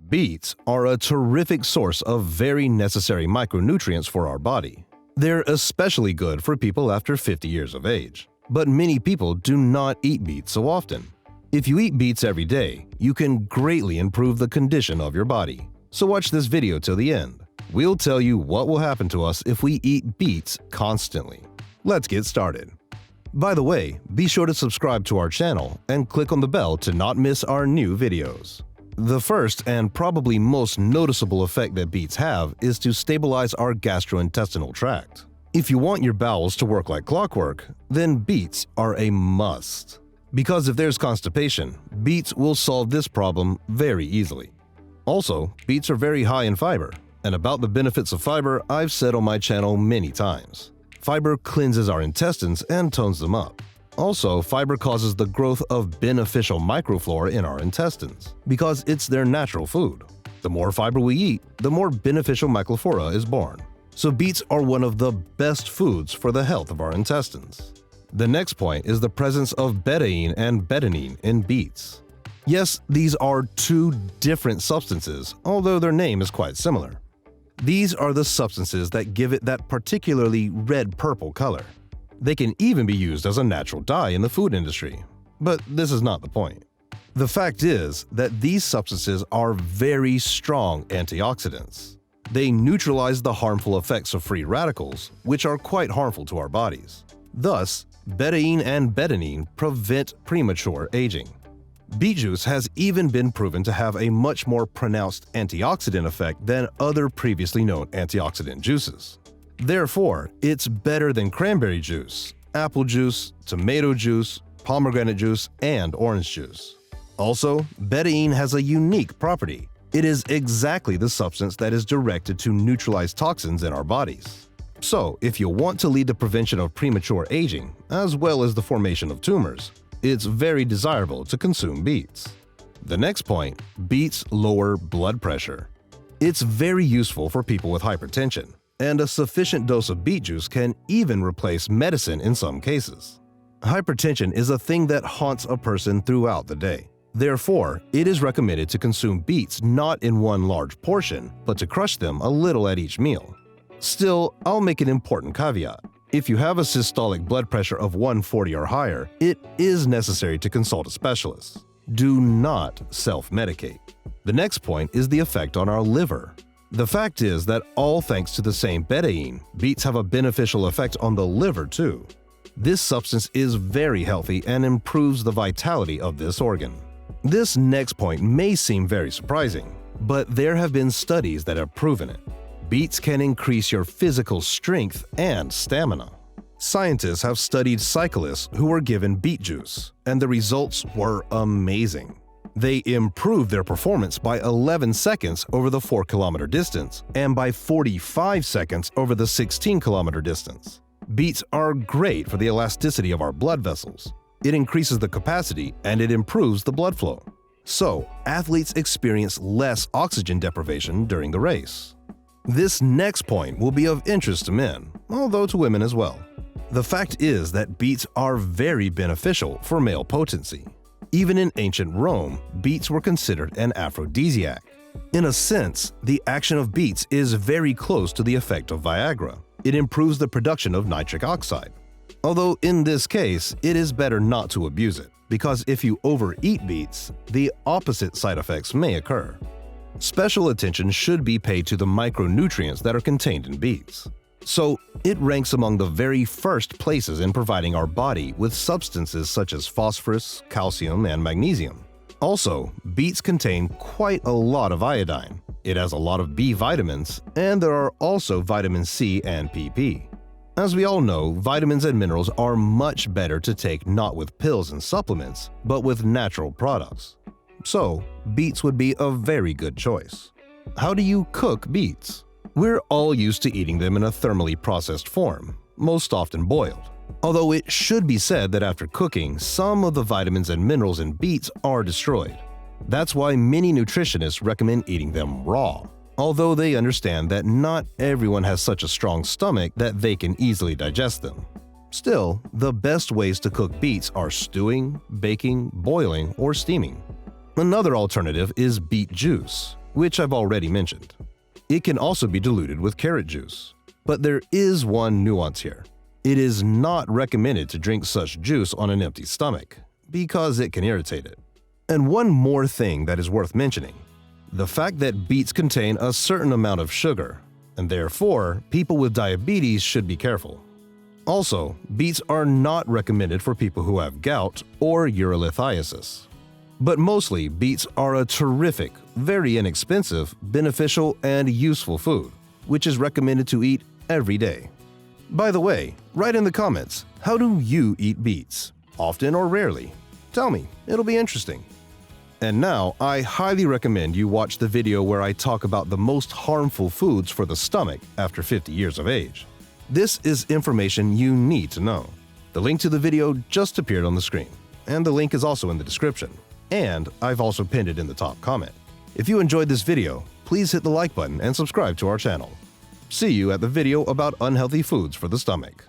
Beets are a terrific source of very necessary micronutrients for our body. They're especially good for people after 50 years of age. But many people do not eat beets so often. If you eat beets every day, you can greatly improve the condition of your body. So watch this video till the end. We'll tell you what will happen to us if we eat beets constantly. Let's get started. By the way, be sure to subscribe to our channel and click on the bell to not miss our new videos. The first and probably most noticeable effect that beets have is to stabilize our gastrointestinal tract. If you want your bowels to work like clockwork, then beets are a must. Because if there's constipation, beets will solve this problem very easily. Also, beets are very high in fiber, and about the benefits of fiber I've said on my channel many times. Fiber cleanses our intestines and tones them up. Also, fiber causes the growth of beneficial microflora in our intestines, because it's their natural food. The more fiber we eat, the more beneficial microflora is born. So beets are one of the best foods for the health of our intestines. The next point is the presence of betaine and betanine in beets. Yes, these are two different substances, although their name is quite similar. These are the substances that give it that particularly red-purple color. They can even be used as a natural dye in the food industry. But this is not the point. The fact is that these substances are very strong antioxidants. They neutralize the harmful effects of free radicals, which are quite harmful to our bodies. Thus, betaine and betanine prevent premature aging. Beet juice has even been proven to have a much more pronounced antioxidant effect than other previously known antioxidant juices. Therefore, it's better than cranberry juice, apple juice, tomato juice, pomegranate juice, and orange juice. Also, betaine has a unique property. It is exactly the substance that is directed to neutralize toxins in our bodies. So, if you want to lead the prevention of premature aging, as well as the formation of tumors, it's very desirable to consume beets. The next point, beets lower blood pressure. It's very useful for people with hypertension, and a sufficient dose of beet juice can even replace medicine in some cases. Hypertension is a thing that haunts a person throughout the day. Therefore, it is recommended to consume beets not in one large portion, but to crush them a little at each meal. Still, I'll make an important caveat. If you have a systolic blood pressure of 140 or higher, it is necessary to consult a specialist. Do not self-medicate. The next point is the effect on our liver. The fact is that all thanks to the same betaine, beets have a beneficial effect on the liver too. This substance is very healthy and improves the vitality of this organ. This next point may seem very surprising, but there have been studies that have proven it. Beets can increase your physical strength and stamina. Scientists have studied cyclists who were given beet juice, and the results were amazing. They improved their performance by 11 seconds over the 4-kilometer distance and by 45 seconds over the 16-kilometer distance. Beets are great for the elasticity of our blood vessels. It increases the capacity and it improves the blood flow. So, athletes experience less oxygen deprivation during the race. This next point will be of interest to men, although to women as well. The fact is that beets are very beneficial for male potency. Even in ancient Rome, beets were considered an aphrodisiac. In a sense, the action of beets is very close to the effect of Viagra. It improves the production of nitric oxide. Although in this case, it is better not to abuse it, because if you overeat beets, the opposite side effects may occur. Special attention should be paid to the micronutrients that are contained in beets. So, it ranks among the very first places in providing our body with substances such as phosphorus, calcium, and magnesium. Also, beets contain quite a lot of iodine. It has a lot of B vitamins, and there are also vitamin C and PP. As we all know, vitamins and minerals are much better to take not with pills and supplements, but with natural products. So, beets would be a very good choice. How do you cook beets? We're all used to eating them in a thermally processed form, most often boiled. Although it should be said that after cooking, some of the vitamins and minerals in beets are destroyed. That's why many nutritionists recommend eating them raw, although they understand that not everyone has such a strong stomach that they can easily digest them. Still, the best ways to cook beets are stewing, baking, boiling, or steaming. Another alternative is beet juice. which I've already mentioned. It can also be diluted with carrot juice. But there is one nuance here. It is not recommended to drink such juice on an empty stomach, because it can irritate it. And one more thing that is worth mentioning: the fact that beets contain a certain amount of sugar, and therefore people with diabetes should be careful. Also, beets are not recommended for people who have gout or urolithiasis. But mostly, beets are a terrific, very inexpensive, beneficial, and useful food, which is recommended to eat every day. By the way, write in the comments, how do you eat beets? Often or rarely? Tell me, it'll be interesting. And now, I highly recommend you watch the video where I talk about the most harmful foods for the stomach after 50 years of age. This is information you need to know. The link to the video just appeared on the screen, and the link is also in the description. And I've also pinned it in the top comment. If you enjoyed this video, please hit the like button and subscribe to our channel. See you at the video about unhealthy foods for the stomach.